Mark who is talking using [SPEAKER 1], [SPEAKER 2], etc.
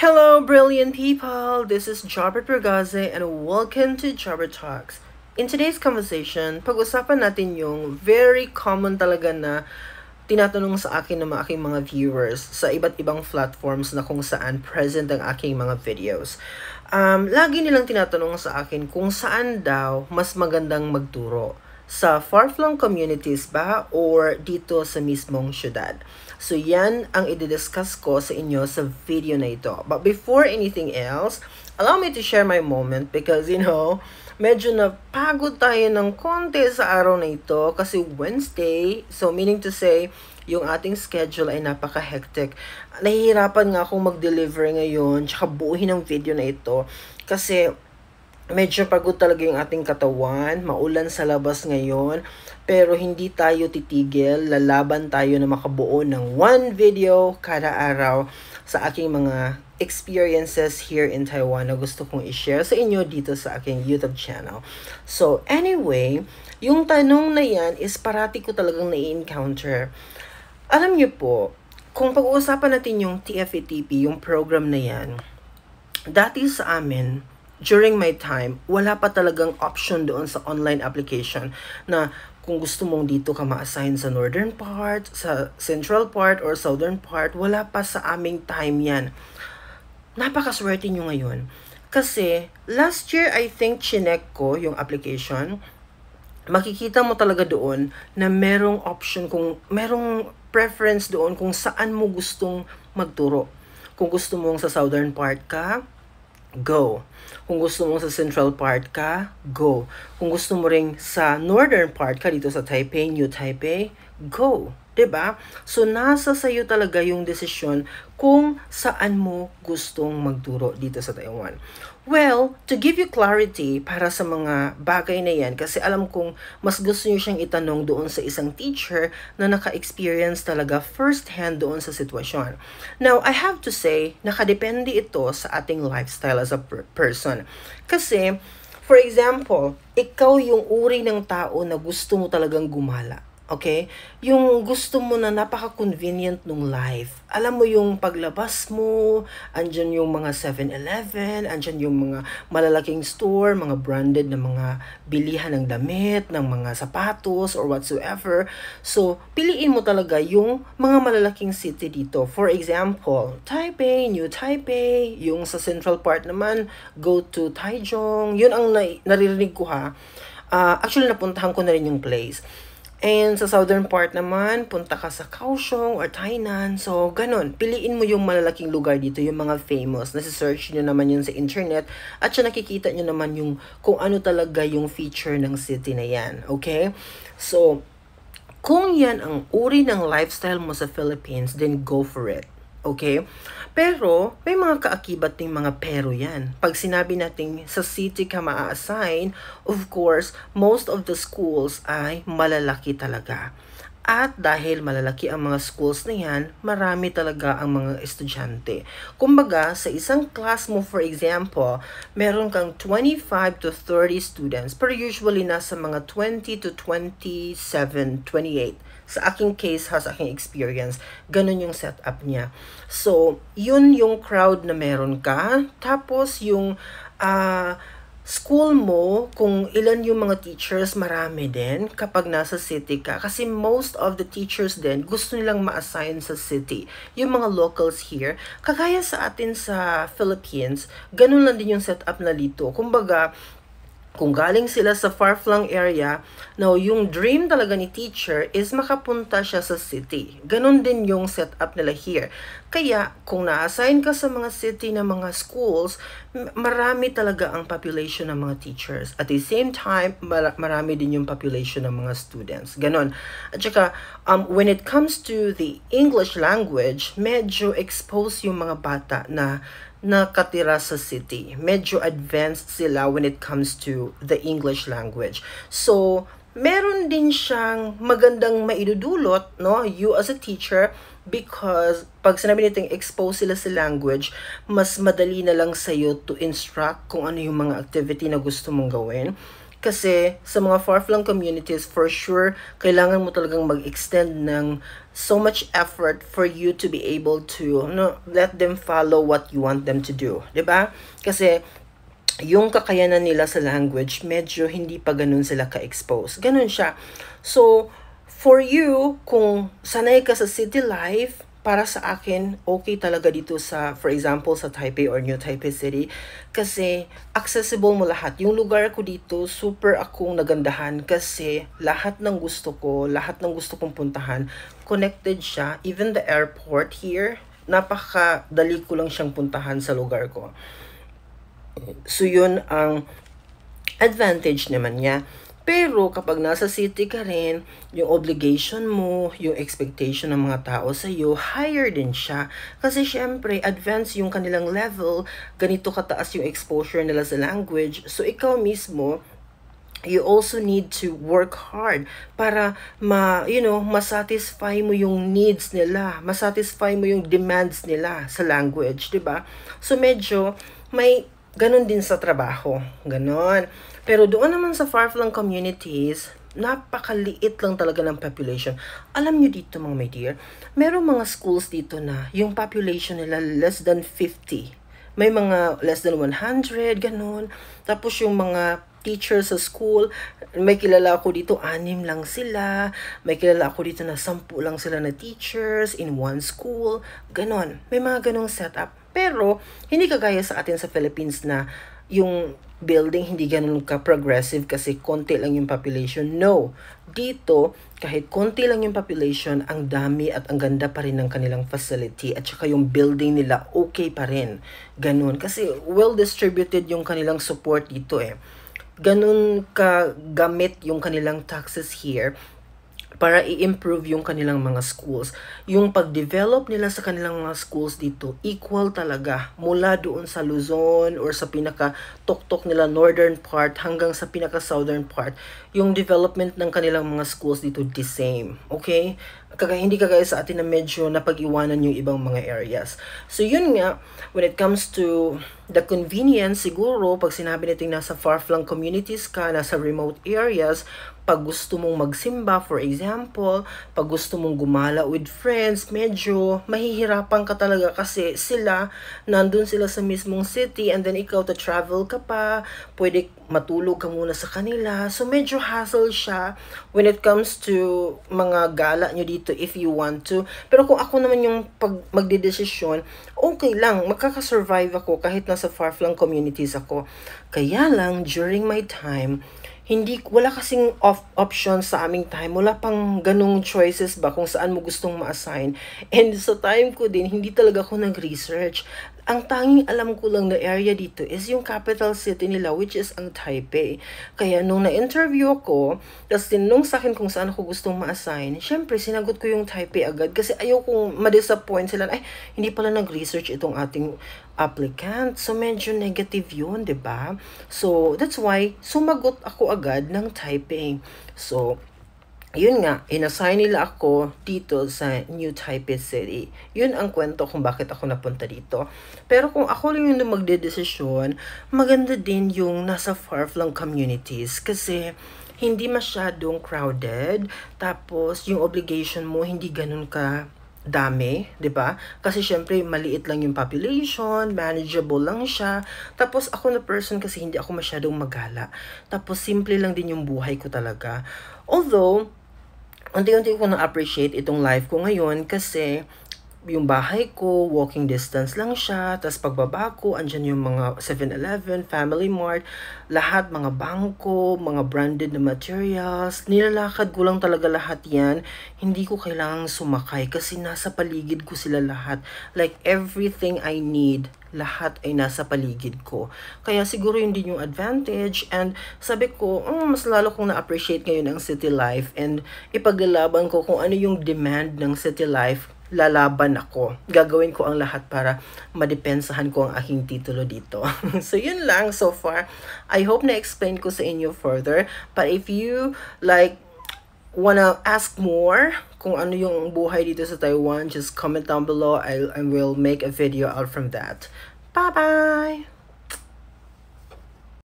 [SPEAKER 1] Hello, brilliant people! This is Jobert Bergaze and welcome to Jobert Talks. In today's conversation, pag-usapan natin yung very common talaga na tinatanong sa akin ng mga aking mga viewers sa iba't ibang platforms na kung saan present ang aking mga videos. Lagi nilang tinatanong sa akin kung saan daw mas magandang magturo. Sa far-flung communities ba or dito sa mismong syudad? So yan ang i-discuss ko sa inyo sa video na ito. But before anything else, allow me to share my moment because medyo napagod tayo ng konti sa araw na ito kasi Wednesday, so meaning to say, yung ating schedule ay napaka-hectic. Nahihirapan nga akong mag-deliver ngayon tsaka buuhin ang video na ito kasi medyo pagod talaga yung ating katawan, maulan sa labas ngayon, pero hindi tayo titigil, lalaban tayo na makabuo ng one video kada araw sa aking mga experiences here in Taiwan na gusto kong i-share sa inyo dito sa aking YouTube channel. So anyway, yung tanong na yan is parati ko talagang nai-encounter. Alam niyo po, kung pag-uusapan natin yung TFETP, yung program na yan, dati sa amin, during my time, wala pa talagang option doon sa online application na kung gusto mong dito ka ma-assign sa northern part, sa central part, or southern part, wala pa sa aming time yan. Napakaswerte nyo ngayon. Kasi, last year, I think, chinek ko yung application. Makikita mo talaga doon na merong option, kung merong preference doon kung saan mo gustong magturo. Kung gusto mong sa southern part ka, go. Kung gusto mo sa central part ka, go. Kung gusto mo ring sa northern part ka dito sa Taipei, New Taipei, go. 'Di ba? So nasa sayo talaga yung desisyon kung saan mo gustong magturo dito sa Taiwan. Well, to give you clarity para sa mga bagay na yan, kasi alam kong mas gusto nyo siyang itanong doon sa isang teacher na naka-experience talaga first-hand doon sa sitwasyon. Now, I have to say, nakadepende ito sa ating lifestyle as a person. Kasi, for example, ikaw yung uri ng tao na gusto mo talagang gumala. Okay? Yung gusto mo na napaka-convenient nung life. Alam mo yung paglabas mo, andyan yung mga 7-Eleven, andyan yung mga malalaking store, mga branded na mga bilihan ng damit, ng mga sapatos, or whatsoever. So, piliin mo talaga yung mga malalaking city dito. For example, Taipei, New Taipei, yung sa central part naman, go to Taichung. Yun ang naririnig ko ha. Actually, napuntahan ko na rin yung place. And sa southern part naman, punta ka sa Kaohsiung or Tainan. So, ganun. Piliin mo yung malalaking lugar dito, yung mga famous. Nasi-search nyo naman yun sa internet. At siya nakikita nyo naman yung kung ano talaga yung feature ng city na yan. Okay? So, kung yan ang uri ng lifestyle mo sa Philippines, then go for it. Okay? Pero, may mga kaakibat ng mga pero yan. Pag sinabi natin sa city ka maa-assign, of course, most of the schools ay malalaki talaga. At dahil malalaki ang mga schools na yan, marami talaga ang mga estudyante. Kumbaga, sa isang class mo, for example, meron kang 25 to 30 students, pero usually nasa mga 20 to 27, 28. Sa aking case, sa aking experience, ganun yung setup niya. So, yun yung crowd na meron ka. Tapos, yung school mo, kung ilan yung mga teachers, marami din kapag nasa city ka. Kasi most of the teachers din, gusto nilang ma-assign sa city. Yung mga locals here, kagaya sa atin sa Philippines, ganun lang din yung setup na dito. Kumbaga, kung galing sila sa far-flung area, now yung dream talaga ni teacher is makapunta siya sa city. Ganon din yung setup nila here. Kaya, kung na-assign ka sa mga city na mga schools, marami talaga ang population ng mga teachers. At the same time, marami din yung population ng mga students. Ganon. At saka, when it comes to the English language, medyo exposed yung mga bata na nakatira sa city. Medyo advanced sila when it comes to the English language. So, meron din siyang magandang maidudulot, no? You as a teacher, because pag sinabi natin expose sila sa language, mas madali na lang sa'yo to instruct kung ano yung mga activity na gusto mong gawin. Kasi sa mga far-flung communities, for sure, kailangan mo talagang mag-extend ng so much effort for you to be able to let them follow what you want them to do. 'Di ba? Kasi yung kakayanan nila sa language, medyo hindi pa ganun sila ka-expose. Ganun siya. So, for you, kung sanay ka sa city life, para sa akin, okay talaga dito sa, for example, sa Taipei or New Taipei City. Kasi, accessible mo lahat. Yung lugar ko dito, super akong nagandahan kasi lahat ng gusto ko, lahat ng gusto kong puntahan, connected siya. Even the airport here, napakadali ko lang siyang puntahan sa lugar ko. So, yun ang advantage naman niya. Pero kapag nasa city ka rin, yung obligation mo, yung expectation ng mga tao sa iyo, higher din siya. Kasi syempre, advance yung kanilang level, ganito kataas yung exposure nila sa language. So ikaw mismo, you also need to work hard para masatisfy mo yung needs nila, masatisfy mo yung demands nila sa language, 'di ba? So medyo may ganon din sa trabaho, ganon. Pero doon naman sa far-flung communities, napakaliit lang talaga ng population. Alam nyo dito mga my dear, merong mga schools dito na yung population nila less than 50. May mga less than 100, ganun. Tapos yung mga teachers sa school, may kilala ako dito, 6 lang sila. May kilala ako dito na 10 lang sila na teachers in one school. Ganon. May mga ganong setup. Pero, hindi kagaya sa atin sa Philippines na yung building hindi ganun ka-progressive kasi konti lang yung population. No. Dito, kahit konti lang yung population, ang dami at ang ganda pa rin ng kanilang facility at saka yung building nila okay pa rin. Ganun. Kasi well-distributed yung kanilang support dito eh. Ganun ka gamit yung kanilang taxes here para i-improve yung kanilang mga schools. Yung pag-develop nila sa kanilang mga schools dito, equal talaga. Mula doon sa Luzon or sa pinaka-tuktok nila northern part hanggang sa pinaka-southern part, yung development ng kanilang mga schools dito the same. Okay? Hindi kagaya sa atin na medyo napag-iwanan yung ibang mga areas. So yun nga, when it comes to the convenience, siguro, pag sinabi natin nasa far-flung communities ka, nasa remote areas, pag gusto mong magsimba, for example, pag gusto mong gumala with friends, medyo mahihirapan ka talaga kasi nandun sila sa mismong city and then ikaw travel ka pa, pwede matulog ka muna sa kanila. So medyo hassle siya when it comes to mga gala nyo dito if you want to. Pero kung ako naman yung magdedesisyon, okay lang, makakasurvive ako kahit nasa far-flung communities ako. Kaya lang, during my time, wala kasing option sa aming time. Wala pang ganung choices ba kung saan mo gustong ma-assign. And sa time ko din, hindi talaga ako nag-research. Ang tanging alam ko lang na area dito is yung capital city nila, which is ang Taipei. Kaya nung na-interview ako, tapos tinanong sa akin kung saan ako gustong ma-assign, syempre sinagot ko yung Taipei agad kasi ayaw kong ma-disappoint sila. Ay, hindi pala nag-research itong ating applicant. So, medyo negative yun, 'di ba? So, that's why sumagot ako agad ng Taipei. So, yun nga, inassign nila ako dito sa New Taipei City. Yun ang kwento kung bakit ako napunta dito. Pero kung ako lang yung magdedesisyon, maganda din yung nasa far-flung communities kasi hindi masyadong crowded. Tapos, yung obligation mo, hindi ganun ka dami, 'di ba? Kasi syempre maliit lang yung population, manageable lang siya. Tapos ako na person kasi hindi ako masyadong magala. Tapos simple lang din yung buhay ko talaga. Although unti-unti ko na-appreciate itong life ko ngayon kasi yung bahay ko, walking distance lang siya. Tapos pagbaba ko, andyan yung mga 7-Eleven, Family Mart, lahat, mga bangko, mga branded na materials. Nilalakad ko lang talaga lahat yan. Hindi ko kailangang sumakay kasi nasa paligid ko sila lahat. Like everything I need, lahat ay nasa paligid ko. Kaya siguro yun din yung advantage. And sabi ko, mas lalo kong na-appreciate ngayon ang city life. And ipaglalaban ko kung ano yung demand ng city life, lalaban ako. Gagawin ko ang lahat para madepensahan ko ang aking titulo dito. So, yun lang so far. I hope na-explain ko sa inyo further. But if you wanna ask more kung ano yung buhay dito sa Taiwan, just comment down below. I will make a video out from that. Bye-bye!